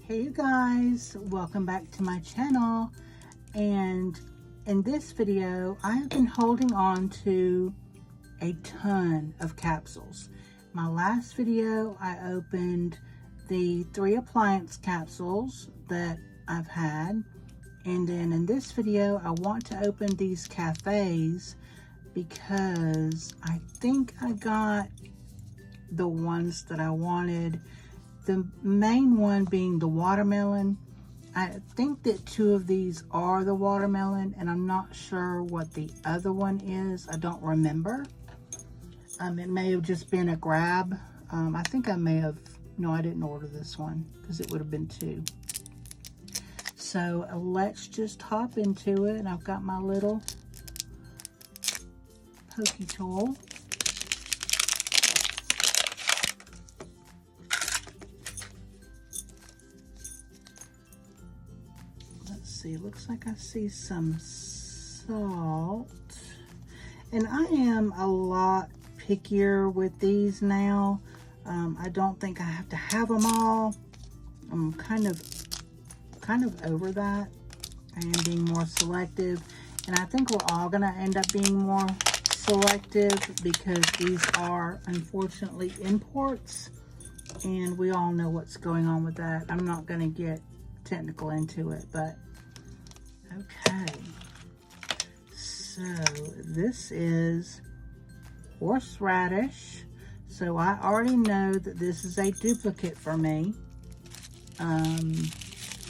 Hey you guys, welcome back to my channel. And in this video I've been holding on to a ton of capsules. My last video I opened the 3 appliance capsules that I've had, and then in this video I want to open these cafes because I think I got the ones that I wanted. The main one being the watermelon. I think that 2 of these are the watermelon, and I'm not sure what the other one is. I don't remember. It may have just been a grab. I think I may have, no, I didn't order this one because it would have been 2. So let's just hop into it. And I've got my little pokey tool. See, looks like I see some salt, and I am a lot pickier with these now. I don't think I have to have them all. I'm kind of over that. I am being more selective, and I think we're all gonna end up being more selective because these are unfortunately imports, and we all know what's going on with that. I'm not gonna get technical into it, but okay, so this is horseradish. So I already know that this is a duplicate for me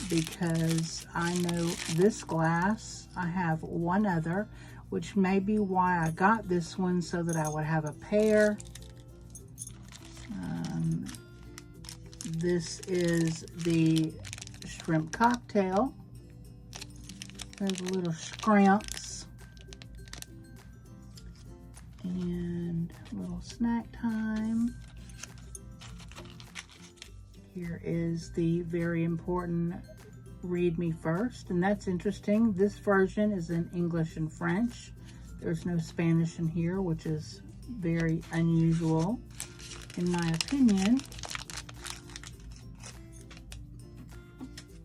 because I know this glass, I have one other, which may be why I got this one, so that I would have a pair. This is the shrimp cocktail. There's little scrimps and a little snack time. Here is the very important read me first, and that's interesting. This version is in English and French. There's no Spanish in here, which is very unusual in my opinion.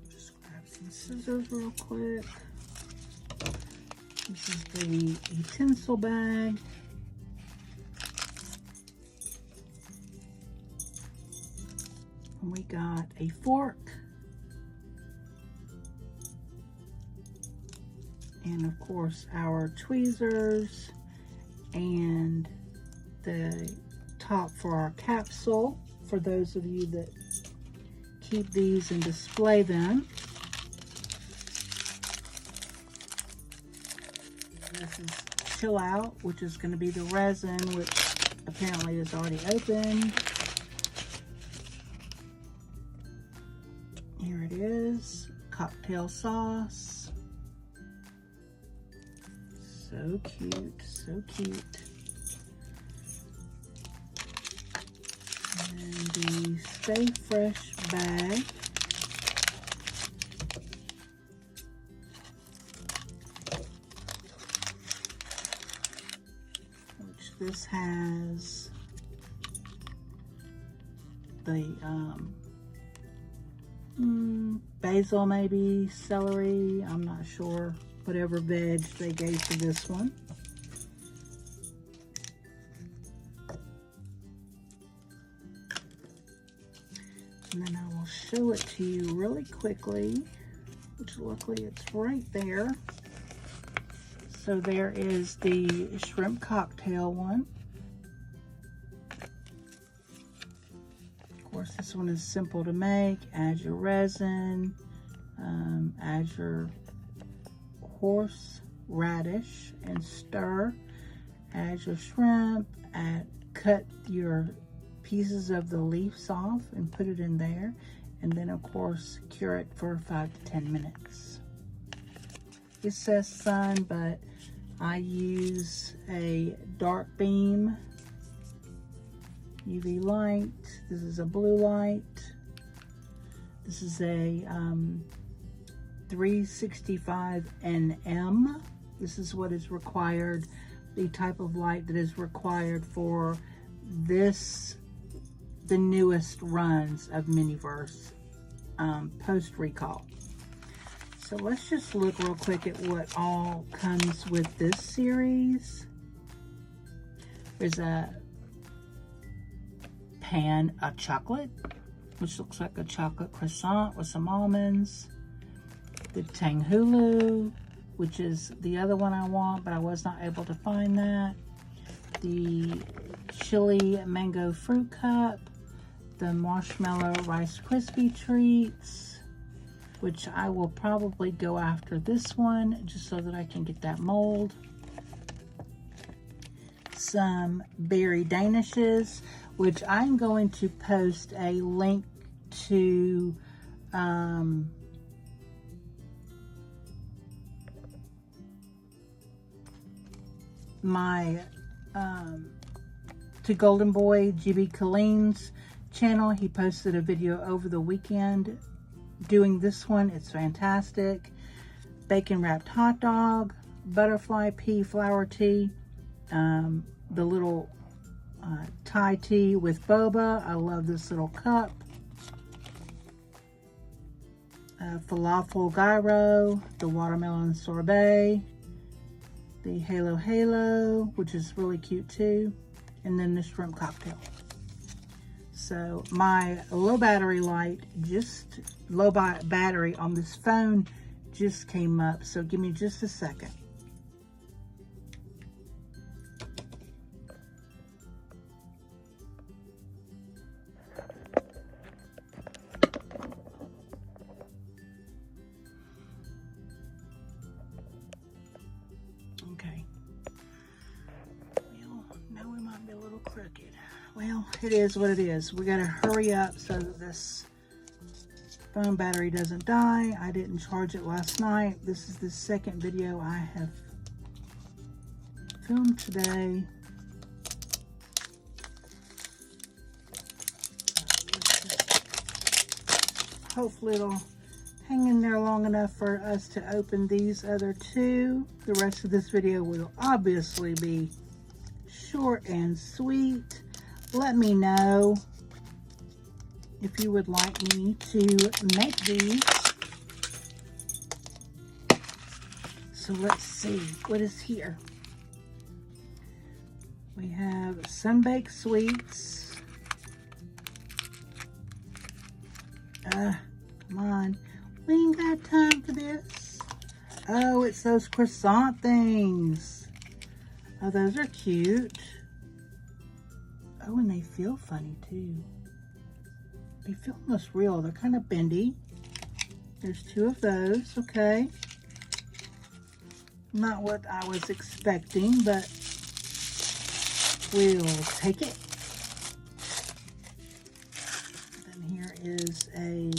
Just grab some scissors real quick. This is the utensil bag. We got a fork. And of course our tweezers and the top for our capsule, for those of you that keep these and display them. This is Chill Out, which is going to be the resin, which apparently is already open. Here it is, cocktail sauce. So cute, so cute. And the Stay Fresh bag. This has the basil, maybe celery, I'm not sure, whatever veg they gave for this one. And then I will show it to you really quickly, which luckily it's right there. So there is the shrimp cocktail one. Of course, this one is simple to make. Add your resin, add your horseradish and stir. Add your shrimp, cut your pieces of the leaves off and put it in there. And then of course, cure it for 5 to 10 minutes. It says sun, but I use a dark beam UV light. This is a blue light. This is a 365 nm. This is what is required, the type of light that is required for this, the newest runs of MiniVerse. post recall. So let's just look real quick at what all comes with this series. There's a pan of chocolate, which looks like a chocolate croissant with some almonds. The Tanghulu, which is the other one I want, but I was not able to find that. The chili mango fruit cup. The marshmallow Rice Krispie treats, which I will probably go after this one just so that I can get that mold. Some berry danishes, which I'm going to post a link to my to Golden Boy GB Colleen's channel. He posted a video over the weekend doing this one. It's fantastic. Bacon wrapped hot dog, butterfly pea flower tea, the little Thai tea with boba. I love this little cup. Falafel gyro, the watermelon sorbet, the Halo Halo, which is really cute too, and then the shrimp cocktail. So my low battery on this phone just came up, so give me just a second. Okay. Well, now we might be a little crooked. Well, it is what it is. We gotta hurry up so that this phone battery doesn't die. I didn't charge it last night. This is the second video I have filmed today. Hopefully it'll hang in there long enough for us to open these other two. The rest of this video will obviously be short and sweet. Let me know if you would like me to make these. So let's see what is here. We have Sunbaked Sweets. Come on. We ain't got time for this. Oh, it's those croissant things. Oh, those are cute. Oh, and they feel funny too. They feel almost real. They're kind of bendy. There's two of those, okay. Not what I was expecting, but we'll take it. Then here is a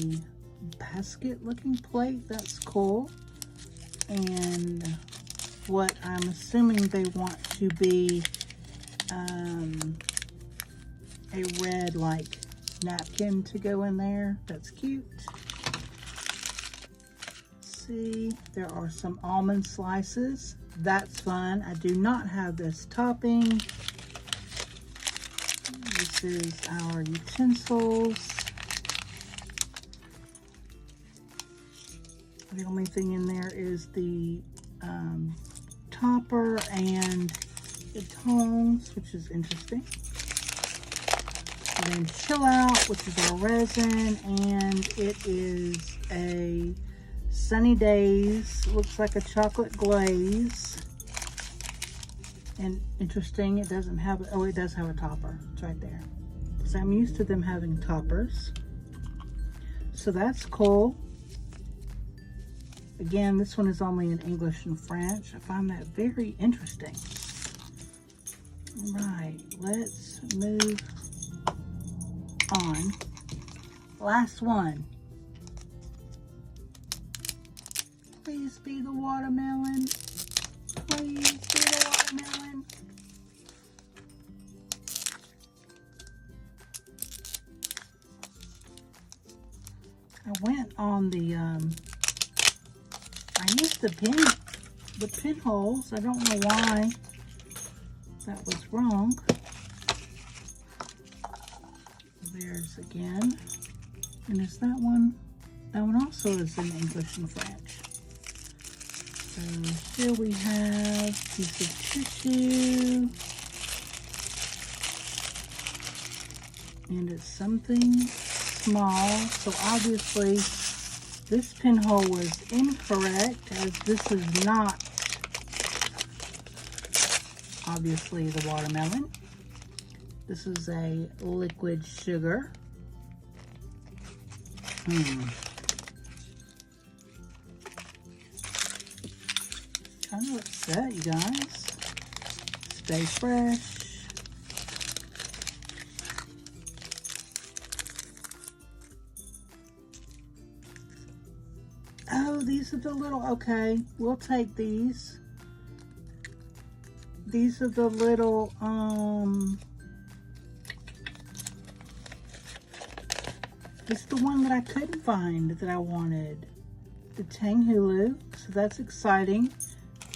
basket looking plate. That's cool. And what I'm assuming they want to be a red like napkin to go in there. That's cute. Let's see, there are some almond slices. That's fun. I do not have this topping. This is our utensils. The only thing in there is the topper and the tongs, which is interesting. And then Chill Out, which is our resin, and it is a Sunny Days. Looks like a chocolate glaze. And interesting, it doesn't have, oh, it does have a topper. It's right there. So I'm used to them having toppers. So that's cool. Again, this one is only in English and French. I find that very interesting. All right, let's move on. Last one. Please be the watermelon. Please be the watermelon. I went on the I used the pinholes. I don't know why that was wrong. There's again. And is that one? Oh, and also is in English and French. So here we have a piece of tissue. And it's something small. So obviously this pinhole was incorrect, as this is not obviously the watermelon. This is a liquid sugar. Kind of upset, you guys. Stay fresh. Oh, these are the little, okay, we'll take these. These are the little, it's the one that I couldn't find that I wanted. The Tang Hulu, so that's exciting.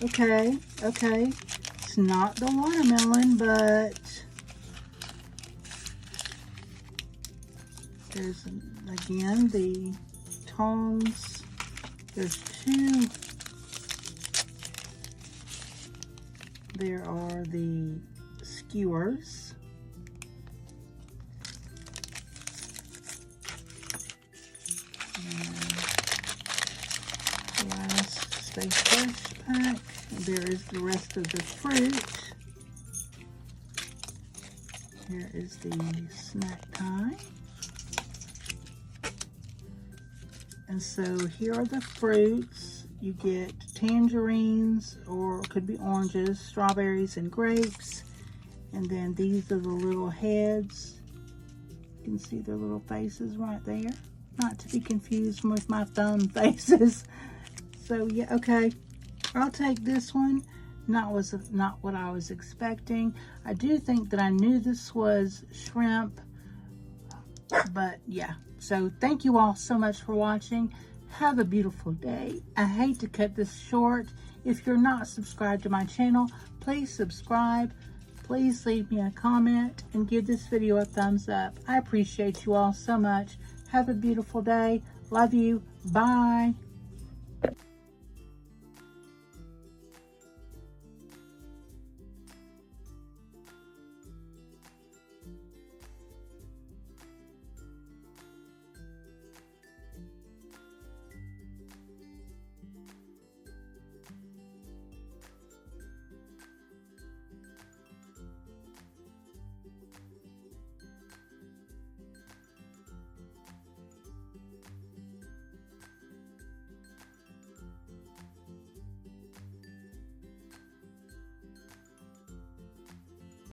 Okay, okay. It's not the watermelon, but there's, again, the tongs. There's two. There are the skewers. And last Stay Fresh pack. There is the rest of the fruit. Here is the snack time. And so here are the fruits. You get tangerines, or it could be oranges, strawberries, and grapes. And then these are the little heads. You can see their little faces right there. Not to be confused with my thumb faces. So yeah, okay. I'll take this one. Not what I was expecting. I do think that I knew this was shrimp. But yeah. So thank you all so much for watching. Have a beautiful day. I hate to cut this short. If you're not subscribed to my channel, please subscribe. Please leave me a comment and give this video a thumbs up. I appreciate you all so much. Have a beautiful day. Love you. Bye.